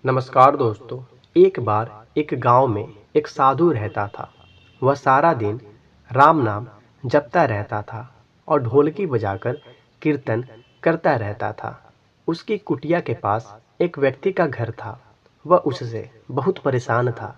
नमस्कार दोस्तों। एक बार एक गांव में एक साधु रहता था। वह सारा दिन राम नाम जपता रहता था और ढोलकी बजाकर कीर्तन करता रहता था। उसकी कुटिया के पास एक व्यक्ति का घर था। वह उससे बहुत परेशान था।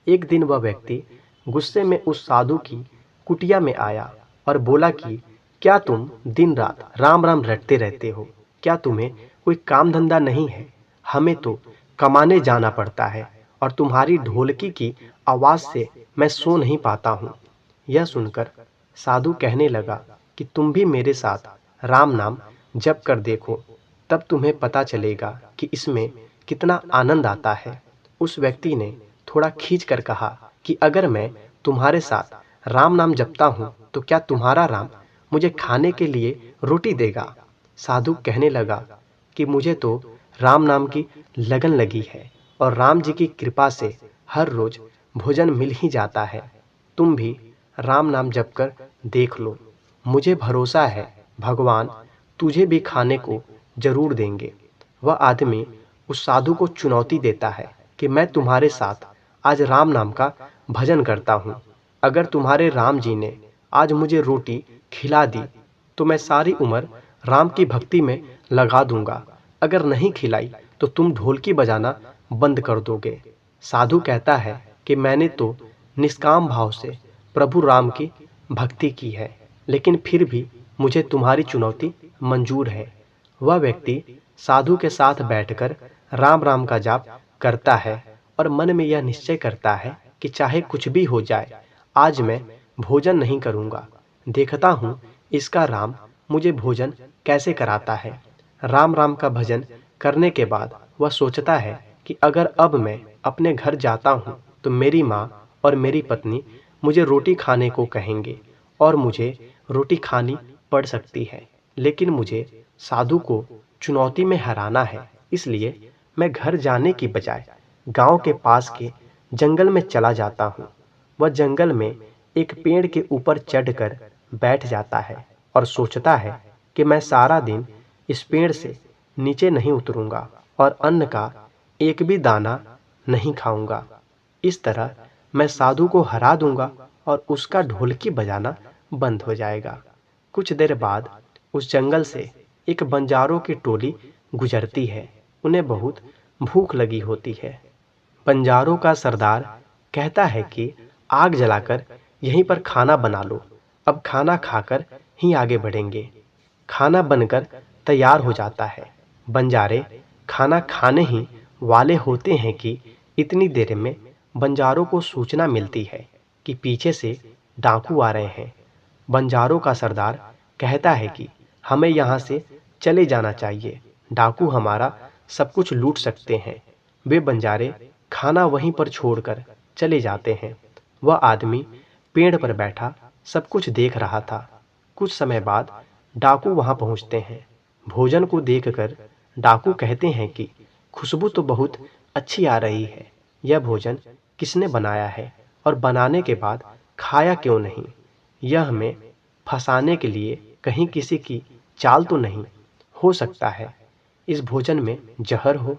एक दिन वह व्यक्ति गुस्से में उस साधु की कुटिया में आया और बोला कि क्या तुम दिन रात राम राम रटते रहते हो? क्या तुम्हें कोई काम धंधा नहीं है? हमें तो कमाने जाना पड़ता है और तुम्हारी ढोलकी की आवाज से मैं सो नहीं पाता हूँ। यह सुनकर साधु कहने लगा कि तुम भी मेरे साथ राम नाम जप कर देखो, तब तुम्हें पता चलेगा कि इसमें कितना आनंद आता है। उस व्यक्ति ने थोड़ा खींच कर कहा कि अगर मैं तुम्हारे साथ राम नाम जपता हूँ तो क्या तुम्हारा राम मुझे खाने के लिए रोटी देगा? साधु कहने लगा कि मुझे तो राम नाम की लगन लगी है और राम जी की कृपा से हर रोज भोजन मिल ही जाता है। तुम भी राम नाम जप कर देख लो। मुझे भरोसा है भगवान तुझे भी खाने को जरूर देंगे। वह आदमी उस साधु को चुनौती देता है कि मैं तुम्हारे साथ आज राम नाम का भजन करता हूँ। अगर तुम्हारे राम जी ने आज मुझे रोटी खिला दी तो मैं सारी उम्र राम की भक्ति में लगा दूंगा। अगर नहीं खिलाई तो तुम ढोलकी बजाना बंद कर दोगे। साधु कहता है कि मैंने तो निष्काम भाव से प्रभु राम की भक्ति की है, लेकिन फिर भी मुझे तुम्हारी चुनौती मंजूर है। वह व्यक्ति साधु के साथ बैठकर राम राम का जाप करता है और मन में यह निश्चय करता है कि चाहे कुछ भी हो जाए, आज मैं भोजन नहीं करूँगा। देखता हूँ इसका राम मुझे भोजन कैसे कराता है। राम राम का भजन करने के बाद वह सोचता है कि अगर अब मैं अपने घर जाता हूँ तो मेरी माँ और मेरी पत्नी मुझे रोटी खाने को कहेंगे और मुझे रोटी खानी पड़ सकती है। लेकिन मुझे साधु को चुनौती में हराना है, इसलिए मैं घर जाने की बजाय गांव के पास के जंगल में चला जाता हूँ। वह जंगल में एक पेड़ के ऊपर चढ़कर बैठ जाता है और सोचता है कि मैं सारा दिन इस पेड़ से नीचे नहीं उतरूंगा और अन्न का एक भी दाना नहीं खाऊंगा। इस तरह मैं साधु को हरा दूंगा और उसका ढोलकी बजाना बंद हो जाएगा। कुछ देर बाद उस जंगल से एक बंजारों की टोली गुजरती है। उन्हें बहुत भूख लगी होती है। बंजारों का सरदार कहता है कि आग जलाकर यहीं पर खाना बना लो। अब खाना खाकर ही आगे बढ़ेंगे। खाना बनकर तैयार हो जाता है। बंजारे खाना खाने ही वाले होते हैं कि इतनी देर में बंजारों को सूचना मिलती है कि पीछे से डाकू आ रहे हैं। बंजारों का सरदार कहता है कि हमें यहाँ से चले जाना चाहिए, डाकू हमारा सब कुछ लूट सकते हैं। वे बंजारे खाना वहीं पर छोड़कर चले जाते हैं। वह आदमी पेड़ पर बैठा सब कुछ देख रहा था। कुछ समय बाद डाकू वहां पहुंचते हैं। भोजन को देखकर डाकू कहते हैं कि खुशबू तो बहुत अच्छी आ रही है। यह भोजन किसने बनाया है और बनाने के बाद खाया क्यों नहीं? यह हमें फंसाने के लिए कहीं किसी की चाल तो नहीं हो सकता है इस भोजन में जहर हो?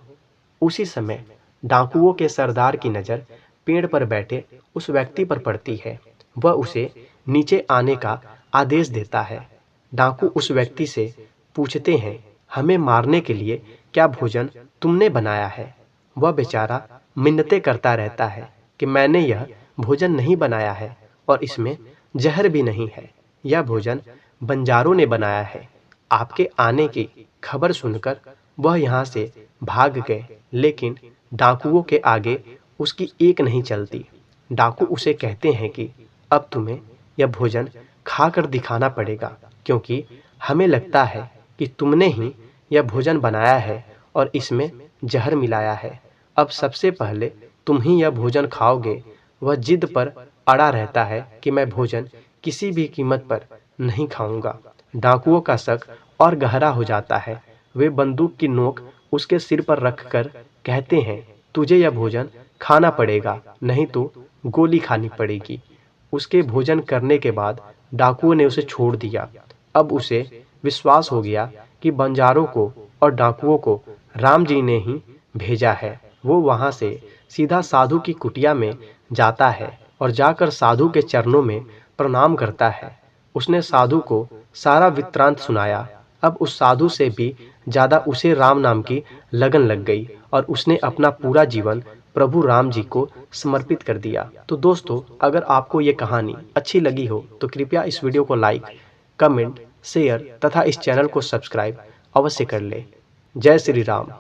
उसी समय डाकुओं के सरदार की नज़र पेड़ पर बैठे उस व्यक्ति पर पड़ती है। वह उसे नीचे आने का आदेश देता है। डाकू उस व्यक्ति से पूछते हैं, हमें मारने के लिए क्या भोजन तुमने बनाया है? वह बेचारा मिन्नतें करता रहता है कि मैंने यह भोजन नहीं बनाया है और इसमें जहर भी नहीं है। यह भोजन बंजारों ने बनाया है। आपके आने की खबर सुनकर वह यहाँ से भाग गए, लेकिन डाकुओं के आगे उसकी एक नहीं चलती। डाकू उसे कहते हैं कि अब तुम्हें यह भोजन खाकर दिखाना पड़ेगा, क्योंकि हमें लगता है कि तुमने ही यह भोजन बनाया है और इसमें जहर मिलाया है। अब सबसे पहले तुम ही यह भोजन खाओगे। वह जिद पर अड़ा रहता है कि मैं भोजन किसी भी कीमत पर नहीं खाऊंगा। डाकुओं का शक और गहरा हो जाता है। वे बंदूक की नोक उसके सिर पर रखकर कहते हैं, तुझे यह भोजन खाना पड़ेगा, नहीं तो गोली खानी पड़ेगी। उसके भोजन करने के बाद डाकुओं ने उसे छोड़ दिया। अब उसे विश्वास हो गया कि बंजारों को और डाकुओं को राम जी ने ही भेजा है। वो वहाँ से सीधा साधु की कुटिया में जाता है और जाकर साधु के चरणों में प्रणाम करता है। उसने साधु को सारा वृत्तांत सुनाया। अब उस साधु से भी ज़्यादा उसे राम नाम की लगन लग गई और उसने अपना पूरा जीवन प्रभु राम जी को समर्पित कर दिया। तो दोस्तों, अगर आपको ये कहानी अच्छी लगी हो तो कृपया इस वीडियो को लाइक, कमेंट, शेयर तथा इस चैनल को सब्सक्राइब अवश्य कर ले। जय श्री राम।